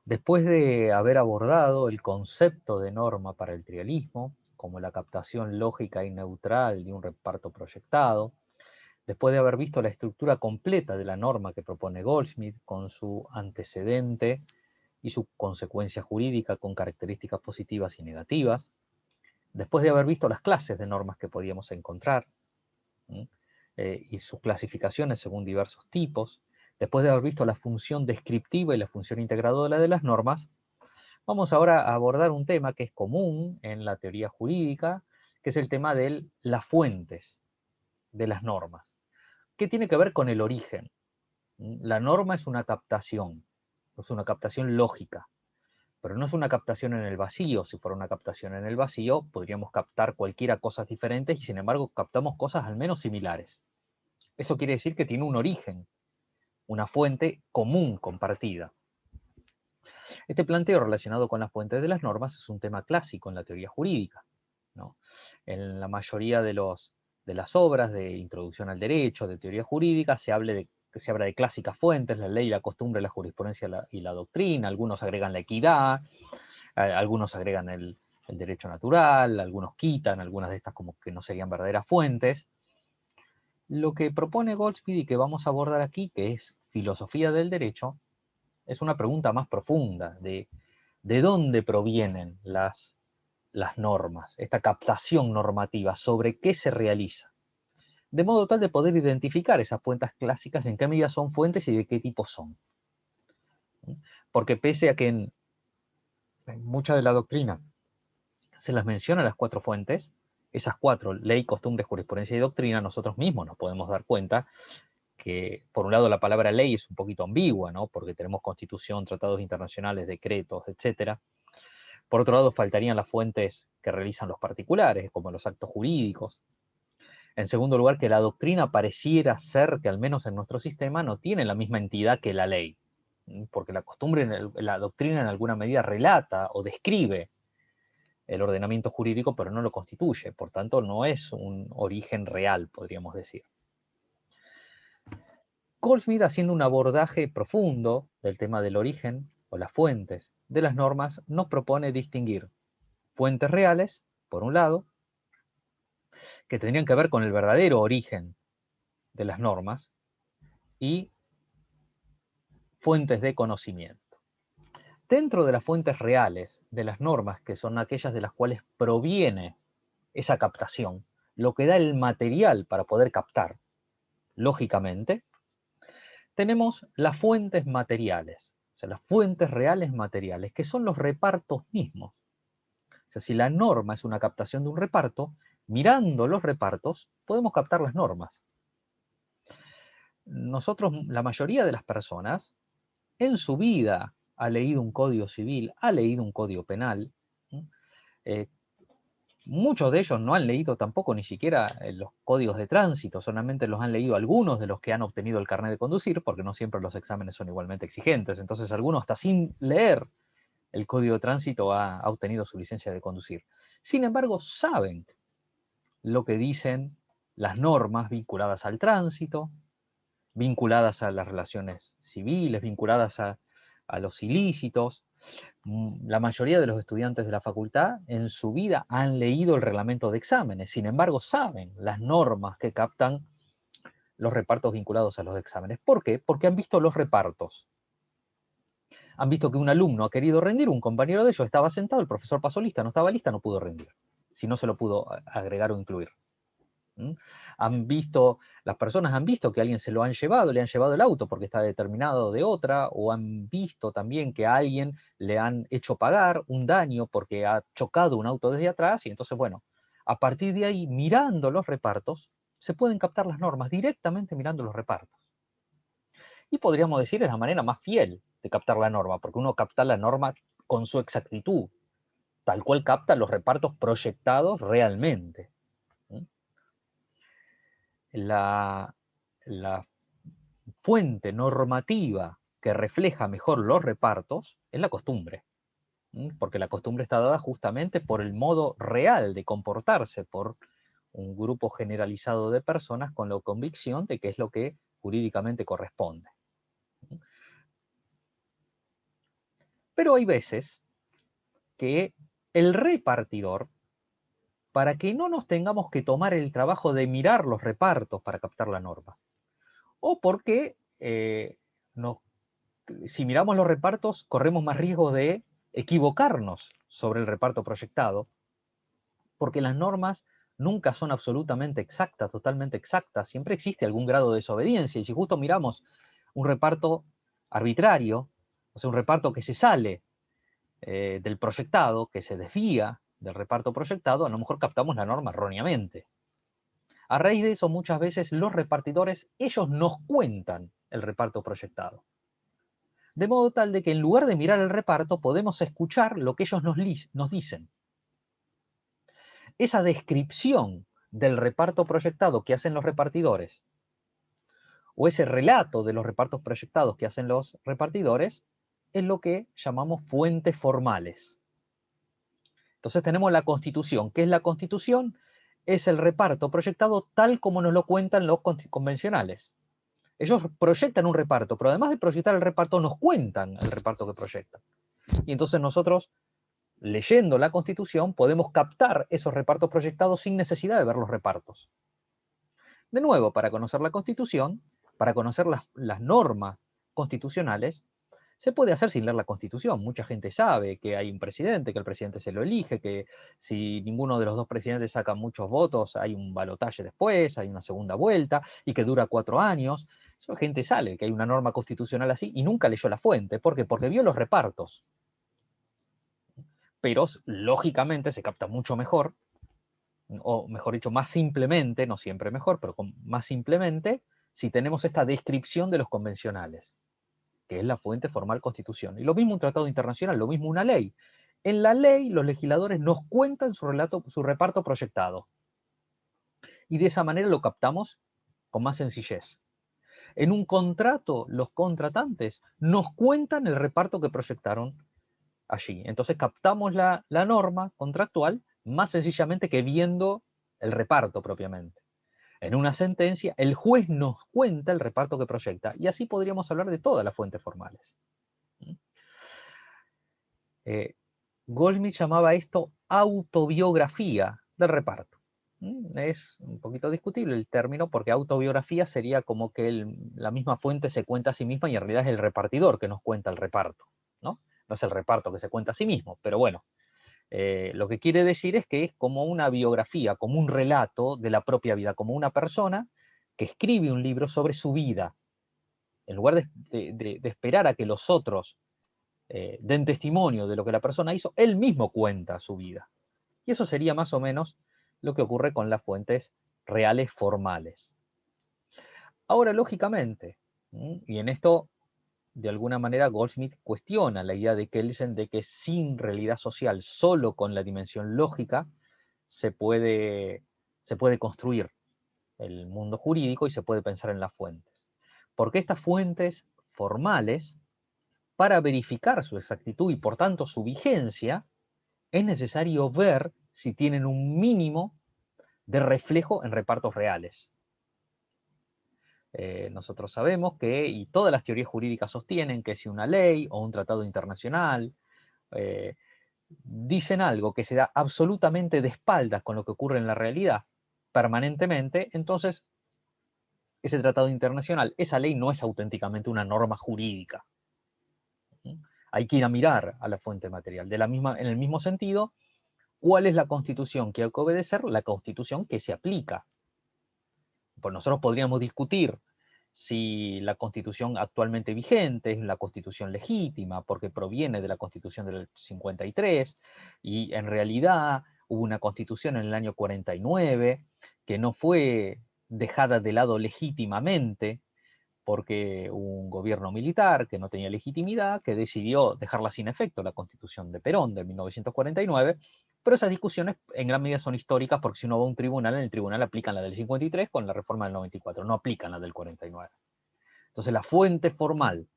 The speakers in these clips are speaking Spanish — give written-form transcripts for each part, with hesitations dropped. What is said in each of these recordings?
Después de haber abordado el concepto de norma para el trialismo, como la captación lógica y neutral de un reparto proyectado, después de haber visto la estructura completa de la norma que propone Goldsmith con su antecedente y su consecuencia jurídica con características positivas y negativas, después de haber visto las clases de normas que podíamos encontrar, y sus clasificaciones según diversos tipos, después de haber visto la función descriptiva y la función integradora de las normas, vamos ahora a abordar un tema que es común en la teoría jurídica, que es el tema de las fuentes de las normas. ¿Qué tiene que ver con el origen? La norma es una captación lógica, pero no es una captación en el vacío. Si fuera una captación en el vacío, podríamos captar cualquiera cosas diferentes y sin embargo captamos cosas al menos similares. Eso quiere decir que tiene un origen, una fuente común, compartida. Este planteo relacionado con las fuentes de las normas es un tema clásico en la teoría jurídica, ¿no? En la mayoría de las obras de introducción al derecho, de teoría jurídica, se habla de clásicas fuentes, la ley, la costumbre, la jurisprudencia y la doctrina. Algunos agregan la equidad, algunos agregan el derecho natural, algunos quitan algunas de estas como que no serían verdaderas fuentes. Lo que propone Goldsmith y que vamos a abordar aquí, que es filosofía del derecho, es una pregunta más profunda de dónde provienen las normas, esta captación normativa, sobre qué se realiza, de modo tal de poder identificar esas fuentes clásicas, en qué medida son fuentes y de qué tipo son. Porque pese a que en mucha de la doctrina se las menciona las cuatro fuentes, esas cuatro, ley, costumbre, jurisprudencia y doctrina, nosotros mismos nos podemos dar cuenta que, por un lado, la palabra ley es un poquito ambigua, ¿no? Porque tenemos constitución, tratados internacionales, decretos, etcétera. Por otro lado, faltarían las fuentes que realizan los particulares, como los actos jurídicos. En segundo lugar, que la doctrina pareciera ser que, al menos en nuestro sistema, no tiene la misma entidad que la ley, porque la costumbre, la doctrina en alguna medida relata o describe el ordenamiento jurídico, pero no lo constituye, por tanto no es un origen real, podríamos decir. Goldsmith, haciendo un abordaje profundo del tema del origen o las fuentes de las normas, nos propone distinguir fuentes reales, por un lado, que tendrían que ver con el verdadero origen de las normas, y fuentes de conocimiento. Dentro de las fuentes reales de las normas, que son aquellas de las cuales proviene esa captación, lo que da el material para poder captar, lógicamente, tenemos las fuentes materiales, o sea, las fuentes reales materiales, que son los repartos mismos. O sea, si la norma es una captación de un reparto, mirando los repartos, podemos captar las normas. Nosotros, la mayoría de las personas, en su vida ha leído un código civil, ha leído un código penal. eh, Muchos de ellos no han leído tampoco ni siquiera los códigos de tránsito, solamente los han leído algunos de los que han obtenido el carnet de conducir, porque no siempre los exámenes son igualmente exigentes. Entonces algunos hasta sin leer el código de tránsito ha obtenido su licencia de conducir. Sin embargo, saben lo que dicen las normas vinculadas al tránsito, vinculadas a las relaciones civiles, vinculadas a los ilícitos. La mayoría de los estudiantes de la facultad en su vida han leído el reglamento de exámenes, sin embargo saben las normas que captan los repartos vinculados a los exámenes. ¿Por qué? Porque han visto los repartos. Han visto que un alumno ha querido rendir, un compañero de ellos estaba sentado, el profesor pasó lista, no estaba lista, no pudo rendir, si no se lo pudo agregar o incluir. Han visto, las personas han visto que a alguien se lo han llevado, le han llevado el auto porque está determinado de otra, o han visto también que a alguien le han hecho pagar un daño porque ha chocado un auto desde atrás, y entonces, bueno, a partir de ahí, mirando los repartos, se pueden captar las normas directamente mirando los repartos. Y podríamos decir es la manera más fiel de captar la norma, porque uno capta la norma con su exactitud, tal cual capta los repartos proyectados realmente. La, la fuente normativa que refleja mejor los repartos es la costumbre, porque la costumbre está dada justamente por el modo real de comportarse por un grupo generalizado de personas con la convicción de que es lo que jurídicamente corresponde. Pero hay veces que el repartidor, para que no nos tengamos que tomar el trabajo de mirar los repartos para captar la norma, o porque si miramos los repartos corremos más riesgo de equivocarnos sobre el reparto proyectado, porque las normas nunca son absolutamente exactas, totalmente exactas, siempre existe algún grado de desobediencia, y si justo miramos un reparto arbitrario, o sea, un reparto que se sale del proyectado, que se desvía del reparto proyectado, a lo mejor captamos la norma erróneamente. A raíz de eso, muchas veces los repartidores, ellos nos cuentan el reparto proyectado. De modo tal de que en lugar de mirar el reparto, podemos escuchar lo que ellos nos dicen. Esa descripción del reparto proyectado que hacen los repartidores, o ese relato de los repartos proyectados que hacen los repartidores, es lo que llamamos fuentes formales. Entonces tenemos la Constitución. ¿Qué es la Constitución? Es el reparto proyectado tal como nos lo cuentan los convencionales. Ellos proyectan un reparto, pero además de proyectar el reparto, nos cuentan el reparto que proyectan. Y entonces nosotros, leyendo la Constitución, podemos captar esos repartos proyectados sin necesidad de ver los repartos. De nuevo, para conocer la Constitución, para conocer las normas constitucionales, se puede hacer sin leer la Constitución. Mucha gente sabe que hay un presidente, que el presidente se lo elige, que si ninguno de los dos presidentes saca muchos votos, hay un balotaje después, hay una segunda vuelta, y que dura 4 años. Esa gente sabe que hay una norma constitucional así y nunca leyó la fuente. ¿Por qué? Porque vio los repartos. Pero, lógicamente, se capta mucho mejor, o mejor dicho, más simplemente, no siempre mejor, pero más simplemente, si tenemos esta descripción de los convencionales, que es la fuente formal Constitución. Y lo mismo un tratado internacional, lo mismo una ley. En la ley, los legisladores nos cuentan su reparto proyectado. Y de esa manera lo captamos con más sencillez. En un contrato, los contratantes nos cuentan el reparto que proyectaron allí. Entonces captamos la norma contractual más sencillamente que viendo el reparto propiamente. En una sentencia, el juez nos cuenta el reparto que proyecta, y así podríamos hablar de todas las fuentes formales. Goldsmith llamaba esto autobiografía del reparto. Es un poquito discutible el término, porque autobiografía sería como que la misma fuente se cuenta a sí misma y en realidad es el repartidor que nos cuenta el reparto, ¿no? No es el reparto que se cuenta a sí mismo, pero bueno, lo que quiere decir es que es como una biografía, como un relato de la propia vida, como una persona que escribe un libro sobre su vida. En lugar de esperar a que los otros den testimonio de lo que la persona hizo, él mismo cuenta su vida. Y eso sería más o menos lo que ocurre con las fuentes reales formales. Ahora, lógicamente, y en esto de alguna manera Goldsmith cuestiona la idea de Kelsen de que sin realidad social, solo con la dimensión lógica, se puede construir el mundo jurídico y se puede pensar en las fuentes. Porque estas fuentes formales, para verificar su exactitud y por tanto su vigencia, es necesario ver si tienen un mínimo de reflejo en repartos reales. Nosotros sabemos que, y todas las teorías jurídicas sostienen, que si una ley o un tratado internacional dicen algo que se da absolutamente de espaldas con lo que ocurre en la realidad permanentemente, entonces ese tratado internacional, esa ley no es auténticamente una norma jurídica. Hay que ir a mirar a la fuente material. En el mismo sentido, ¿cuál es la constitución que hay que obedecer? La constitución que se aplica. Pues nosotros podríamos discutir si la constitución actualmente vigente es la constitución legítima, porque proviene de la constitución del 53, y en realidad hubo una constitución en el año 49 que no fue dejada de lado legítimamente, porque hubo un gobierno militar que no tenía legitimidad, que decidió dejarla sin efecto, la constitución de Perón de 1949, pero esas discusiones en gran medida son históricas, porque si uno va a un tribunal, en el tribunal aplican la del 53 con la reforma del 94, no aplican la del 49. Entonces la fuente formal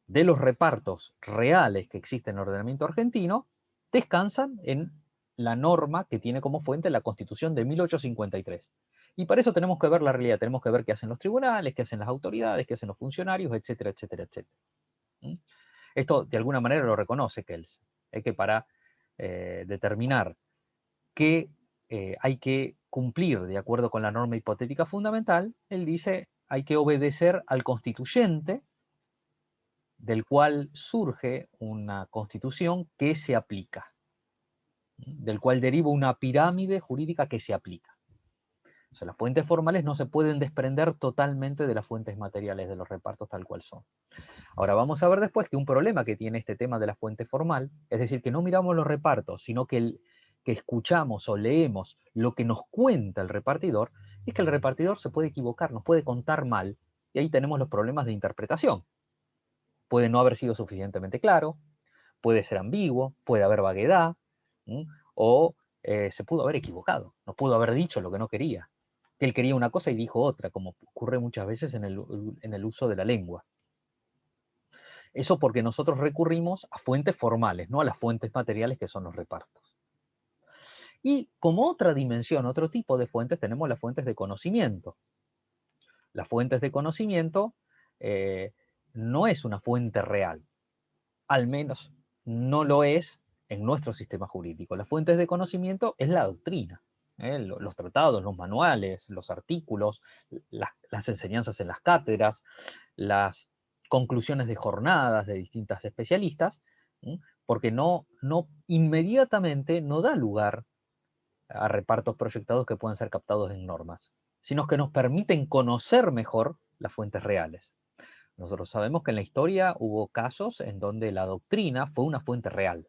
de los repartos reales que existen en el ordenamiento argentino descansan en la norma que tiene como fuente la Constitución de 1853. Y para eso tenemos que ver la realidad, tenemos que ver qué hacen los tribunales, qué hacen las autoridades, qué hacen los funcionarios, etcétera, etcétera, etcétera. Esto de alguna manera lo reconoce Kelsen, que para determinar que hay que cumplir de acuerdo con la norma hipotética fundamental, él dice hay que obedecer al constituyente, del cual surge una constitución que se aplica, del cual deriva una pirámide jurídica que se aplica. O sea, las fuentes formales no se pueden desprender totalmente de las fuentes materiales de los repartos tal cual son. Ahora vamos a ver después que un problema que tiene este tema de la fuente formal, es decir, que no miramos los repartos, sino que escuchamos o leemos lo que nos cuenta el repartidor, es que el repartidor se puede equivocar, nos puede contar mal, y ahí tenemos los problemas de interpretación. Puede no haber sido suficientemente claro, puede ser ambiguo, puede haber vaguedad, o se pudo haber equivocado, nos pudo haber dicho lo que no quería, que él quería una cosa y dijo otra, como ocurre muchas veces en el uso de la lengua. Eso porque nosotros recurrimos a fuentes formales, no a las fuentes materiales que son los repartos. Y como otra dimensión, otro tipo de fuentes, tenemos las fuentes de conocimiento. Las fuentes de conocimiento no es una fuente real, al menos no lo es en nuestro sistema jurídico. Las fuentes de conocimiento es la doctrina, los tratados, los manuales, los artículos, las enseñanzas en las cátedras, las conclusiones de jornadas de distintas especialistas, porque no inmediatamente no da lugar a repartos proyectados que puedan ser captados en normas, sino que nos permiten conocer mejor las fuentes reales. Nosotros sabemos que en la historia hubo casos en donde la doctrina fue una fuente real.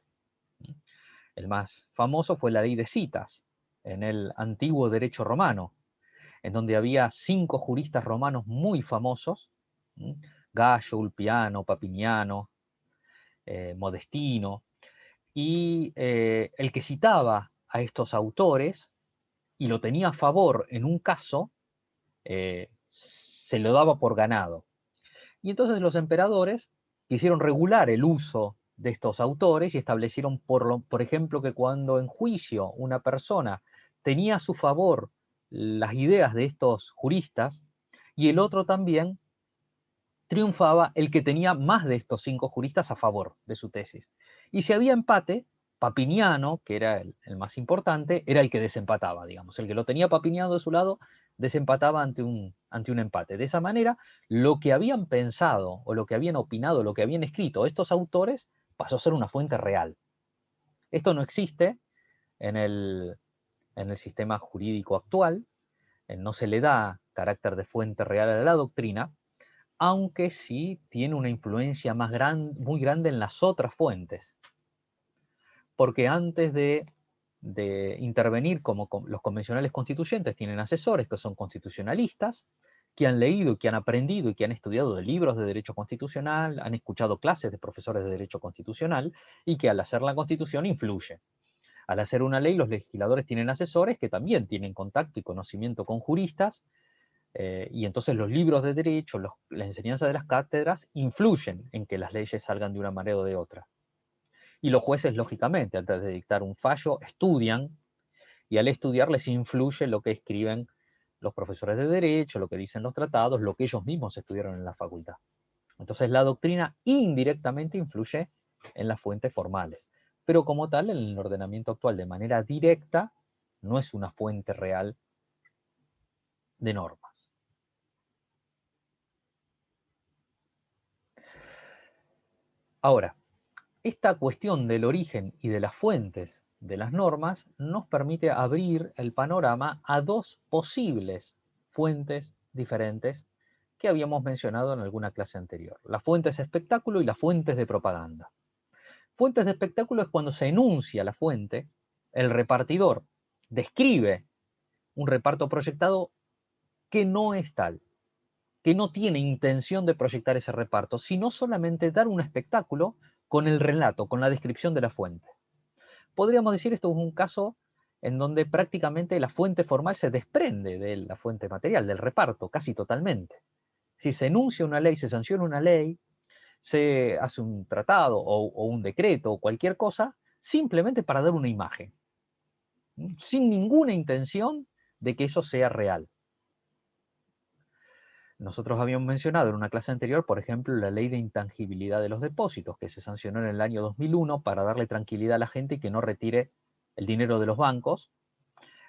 El más famoso fue la ley de citas, en el antiguo derecho romano, en donde había 5 juristas romanos muy famosos, Gallo, Ulpiano, Papiniano, Modestino, y el que citaba a estos autores y lo tenía a favor en un caso, se lo daba por ganado. Y entonces los emperadores quisieron regular el uso de estos autores y establecieron, por ejemplo, que cuando en juicio una persona tenía a su favor las ideas de estos juristas y el otro también, triunfaba el que tenía más de estos 5 juristas a favor de su tesis. Y si había empate, Papiniano, que era el más importante, era el que desempataba, digamos. El que lo tenía Papiniano de su lado, desempataba ante un empate. De esa manera, lo que habían pensado, o lo que habían opinado, lo que habían escrito estos autores, pasó a ser una fuente real. Esto no existe en el sistema jurídico actual, no se le da carácter de fuente real a la doctrina, aunque sí tiene una influencia muy grande en las otras fuentes. Porque antes de intervenir como los convencionales constituyentes, tienen asesores que son constitucionalistas, que han leído y que han aprendido y que han estudiado de libros de derecho constitucional, han escuchado clases de profesores de derecho constitucional y que al hacer la constitución influye. Al hacer una ley, los legisladores tienen asesores que también tienen contacto y conocimiento con juristas, y entonces los libros de derecho, la enseñanza de las cátedras, influyen en que las leyes salgan de una manera o de otra. Y los jueces, lógicamente, antes de dictar un fallo, estudian, y al estudiar les influye lo que escriben los profesores de derecho, lo que dicen los tratados, lo que ellos mismos estudiaron en la facultad. Entonces la doctrina indirectamente influye en las fuentes formales, pero como tal, en el ordenamiento actual, de manera directa, no es una fuente real de normas. Ahora, esta cuestión del origen y de las fuentes de las normas nos permite abrir el panorama a 2 posibles fuentes diferentes que habíamos mencionado en alguna clase anterior. Las fuentes de espectáculo y las fuentes de propaganda. Fuentes de espectáculo es cuando se enuncia la fuente, el repartidor describe un reparto proyectado que no es tal, que no tiene intención de proyectar ese reparto, sino solamente dar un espectáculo con el relato, con la descripción de la fuente. Podríamos decir esto es un caso en donde prácticamente la fuente formal se desprende de la fuente material, del reparto, casi totalmente. Si se enuncia una ley, se sanciona una ley, se hace un tratado o un decreto o cualquier cosa, simplemente para dar una imagen, sin ninguna intención de que eso sea real. Nosotros habíamos mencionado en una clase anterior, por ejemplo, la ley de intangibilidad de los depósitos, que se sancionó en el año 2001 para darle tranquilidad a la gente y que no retire el dinero de los bancos,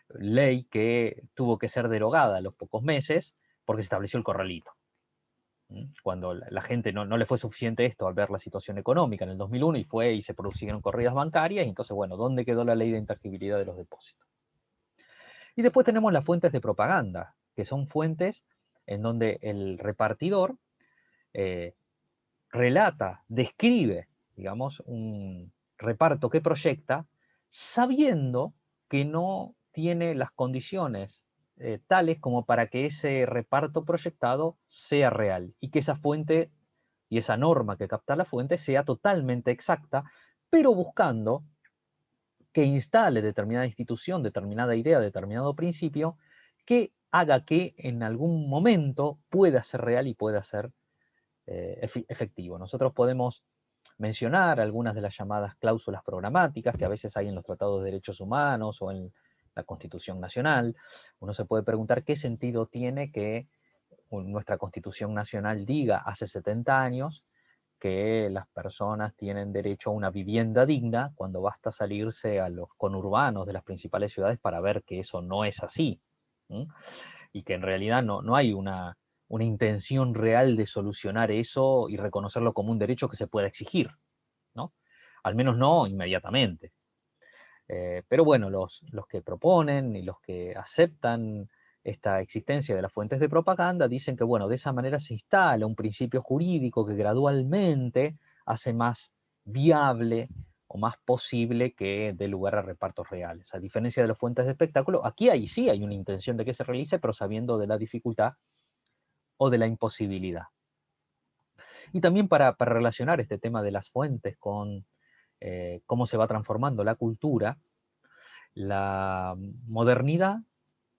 ley que tuvo que ser derogada a los pocos meses porque se estableció el corralito. Cuando la gente no le fue suficiente esto al ver la situación económica en el 2001 y fue y se produjeron corridas bancarias, y entonces, bueno, ¿dónde quedó la ley de intangibilidad de los depósitos? Y después tenemos las fuentes de propaganda, que son fuentes en donde el repartidor eh, relata, describe, digamos, un reparto que proyecta, sabiendo que no tiene las condiciones tales como para que ese reparto proyectado sea real y que esa fuente y esa norma que capta la fuente sea totalmente exacta, pero buscando que instale determinada institución, determinada idea, determinado principio, que haga que en algún momento pueda ser real y pueda ser efectivo. Nosotros podemos mencionar algunas de las llamadas cláusulas programáticas que a veces hay en los tratados de derechos humanos o en la Constitución Nacional. Uno se puede preguntar qué sentido tiene que nuestra Constitución Nacional diga hace 70 años que las personas tienen derecho a una vivienda digna cuando basta salirse a los conurbanos de las principales ciudades para ver que eso no es así. ¿Mm? Y que en realidad no hay una intención real de solucionar eso y reconocerlo como un derecho que se pueda exigir, ¿no? Al menos no inmediatamente. Pero bueno, los que proponen y los que aceptan esta existencia de las fuentes de propaganda dicen que, bueno, de esa manera se instala un principio jurídico que gradualmente hace más viable o más posible que dé lugar a repartos reales. A diferencia de las fuentes de espectáculo, aquí sí hay una intención de que se realice, pero sabiendo de la dificultad o de la imposibilidad. Y también para relacionar este tema de las fuentes con cómo se va transformando la cultura, la modernidad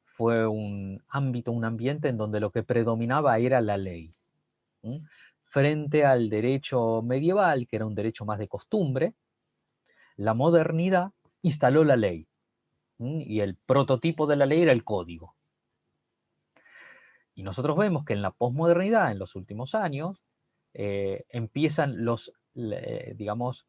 fue un ámbito, un ambiente en donde lo que predominaba era la ley. ¿Mm? Frente al derecho medieval, que era un derecho más de costumbre, la modernidad instaló la ley. Y el prototipo de la ley era el código. Y nosotros vemos que en la posmodernidad, en los últimos años, empiezan digamos,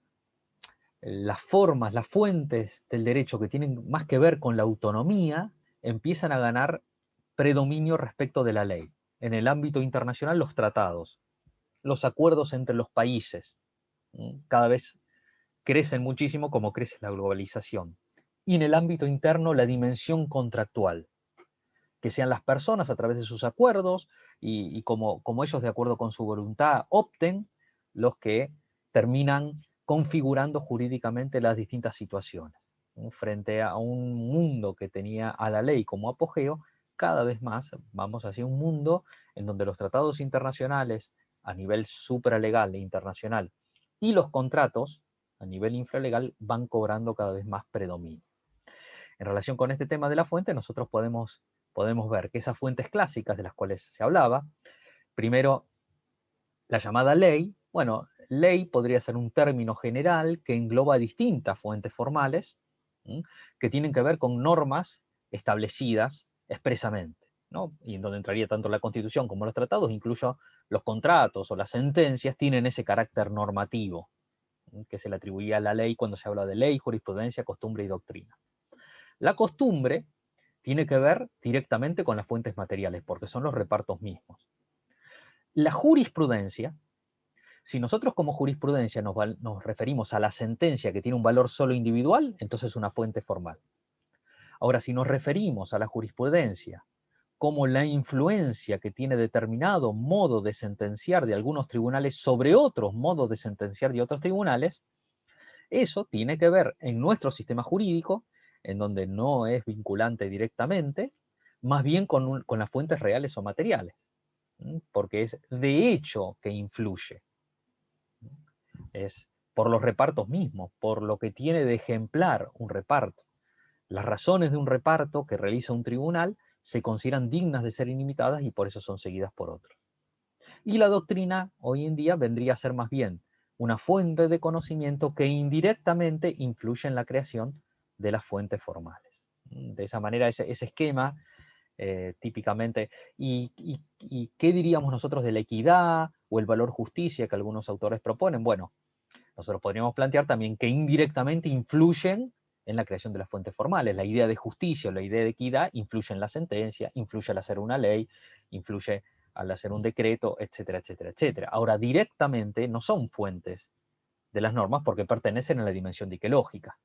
las formas, las fuentes del derecho que tienen más que ver con la autonomía, empiezan a ganar predominio respecto de la ley. En el ámbito internacional, los tratados, los acuerdos entre los países, cada vez crecen muchísimo como crece la globalización. Y en el ámbito interno, la dimensión contractual, que sean las personas a través de sus acuerdos y como ellos de acuerdo con su voluntad opten, los que terminan configurando jurídicamente las distintas situaciones. Frente a un mundo que tenía a la ley como apogeo, cada vez más vamos hacia un mundo en donde los tratados internacionales a nivel supralegal e internacional y los contratos a nivel infralegal van cobrando cada vez más predominio. En relación con este tema de la fuente, nosotros podemos ver que esas fuentes clásicas de las cuales se hablaba, primero la llamada ley, bueno, ley podría ser un término general que engloba distintas fuentes formales, que tienen que ver con normas establecidas expresamente, ¿no? Y en donde entraría tanto la Constitución como los tratados, incluso los contratos o las sentencias tienen ese carácter normativo, que se le atribuía a la ley cuando se habla de ley, jurisprudencia, costumbre y doctrina. La costumbre tiene que ver directamente con las fuentes materiales, porque son los repartos mismos. La jurisprudencia, si nosotros como jurisprudencia nos referimos a la sentencia que tiene un valor solo individual, entonces es una fuente formal. Ahora, si nos referimos a la jurisprudencia como la influencia que tiene determinado modo de sentenciar de algunos tribunales sobre otros modos de sentenciar de otros tribunales, eso tiene que ver en nuestro sistema jurídico, en donde no es vinculante directamente, más bien con las fuentes reales o materiales, porque es de hecho que influye, es por los repartos mismos, por lo que tiene de ejemplar un reparto. Las razones de un reparto que realiza un tribunal se consideran dignas de ser ilimitadas y por eso son seguidas por otros. Y la doctrina hoy en día vendría a ser más bien una fuente de conocimiento que indirectamente influye en la creación de las fuentes formales. De esa manera, ese esquema típicamente. ¿Y qué diríamos nosotros de la equidad o el valor justicia que algunos autores proponen? Bueno, nosotros podríamos plantear también que indirectamente influyen en la creación de las fuentes formales. La idea de justicia o la idea de equidad influye en la sentencia, influye al hacer una ley, influye al hacer un decreto, etcétera, etcétera, etcétera. Ahora, directamente no son fuentes de las normas porque pertenecen a la dimensión diquelógica.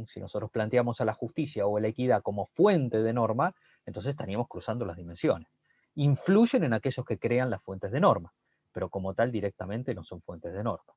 Si nosotros planteamos a la justicia o a la equidad como fuente de norma, entonces estaríamos cruzando las dimensiones. Influyen en aquellos que crean las fuentes de norma, pero como tal directamente no son fuentes de norma.